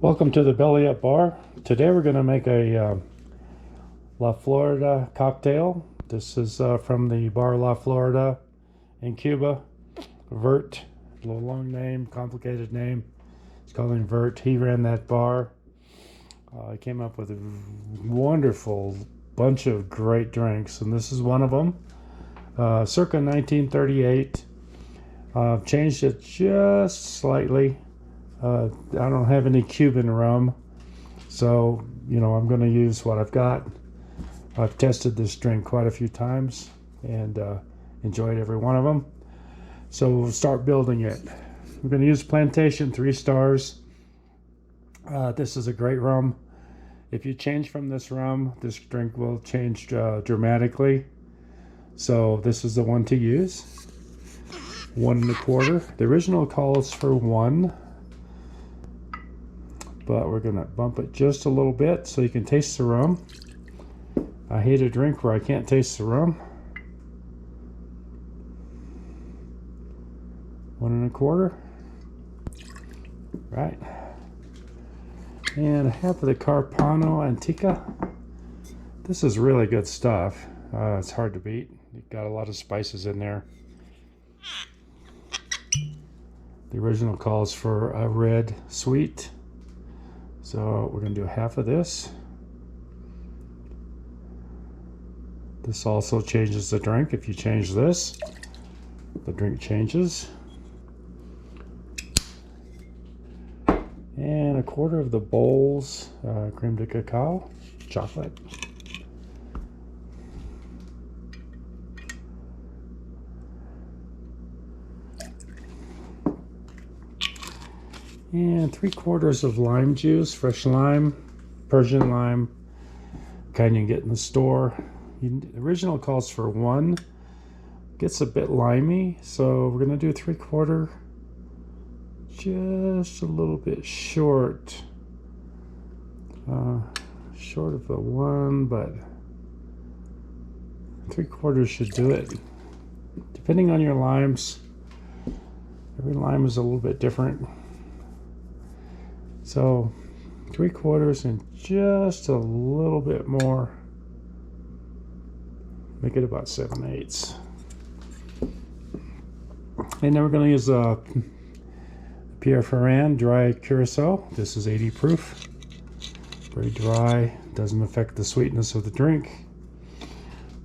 Welcome to the Belly Up Bar. Today we're going to make a La Florida cocktail. This is from the Bar La Florida in Cuba. Vert, a little long name, complicated name. It's called him Vert. He ran that bar. He came up with a wonderful bunch of great drinks, and this is one of them. Circa 1938. Changed it just slightly. I don't have any Cuban rum, so I'm going to use what I've got. I've tested this drink quite a few times and enjoyed every one of them. So we'll start building it. We're going to use Plantation 3 stars. This is a great rum. If you change from this rum, this drink will change dramatically. So this is the one to use. 1 1/4. The original calls for 1. But we're going to bump it just a little bit so you can taste the rum. I hate a drink where I can't taste the rum. 1 1/4. Right. And 1/2 of the Carpano Antica. This is really good stuff. It's hard to beat. You've got a lot of spices in there. The original calls for a red sweet. So we're going to do 1/2 of this. This also changes the drink. If you change this, the drink changes. And 1/4 of the Bols crème de cacao, chocolate. And 3/4 of lime juice, fresh lime, Persian lime, kind you can get in the store. The original calls for 1. Gets a bit limey, so we're going to do 3/4, just a little bit short. Short of the 1, but 3/4 should do it. Depending on your limes, every lime is a little bit different. So 3/4 and just a little bit more. Make it about 7/8. And then we're going to use Pierre Ferrand dry curaçao. This is 80 proof. Very dry. Doesn't affect the sweetness of the drink.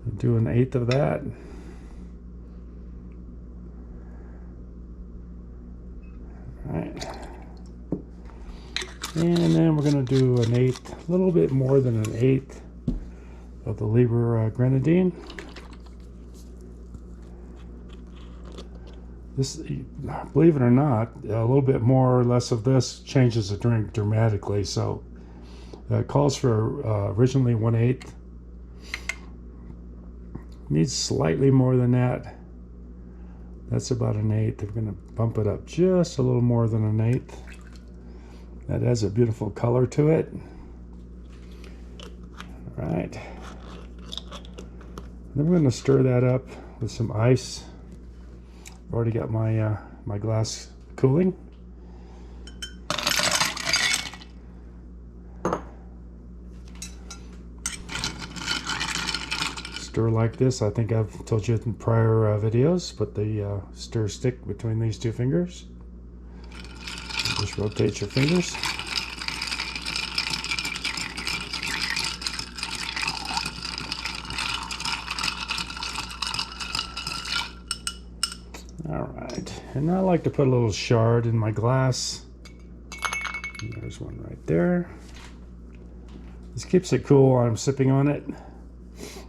We'll do 1/8 of that. All right. And then we're going to do 1/8, a little bit more than 1/8 of the Liber grenadine. This, believe it or not, a little bit more or less of this changes the drink dramatically. So it calls for originally 1/8. Needs slightly more than that. That's about 1/8. We're going to bump it up just a little more than 1/8. That has a beautiful color to it. All right. Then we're going to stir that up with some ice. I've already got my my glass cooling. Stir like this. I think I've told you in prior videos. Put the stir stick between these 2 fingers. Just rotate your fingers. All right, and I like to put a little shard in my glass. And there's one right there. This keeps it cool while I'm sipping on it.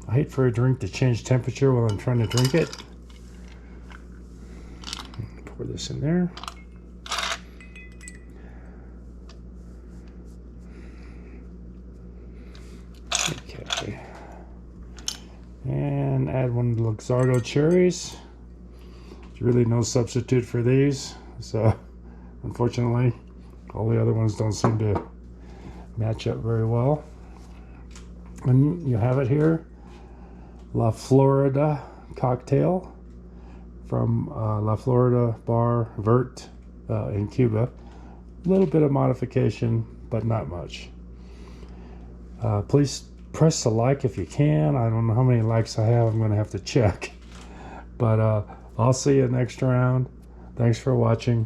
I hate for a drink to change temperature while I'm trying to drink it. Pour this in there. Okay, and add 1 Luxardo cherries. There's really no substitute for these, so unfortunately all the other ones don't seem to match up very well. And you have it here, La Florida cocktail from La Florida Bar Vert in Cuba. A little bit of modification, but not much. Please press the like if you can. I don't know how many likes I have. I'm going to have to check. But I'll see you next round. Thanks for watching.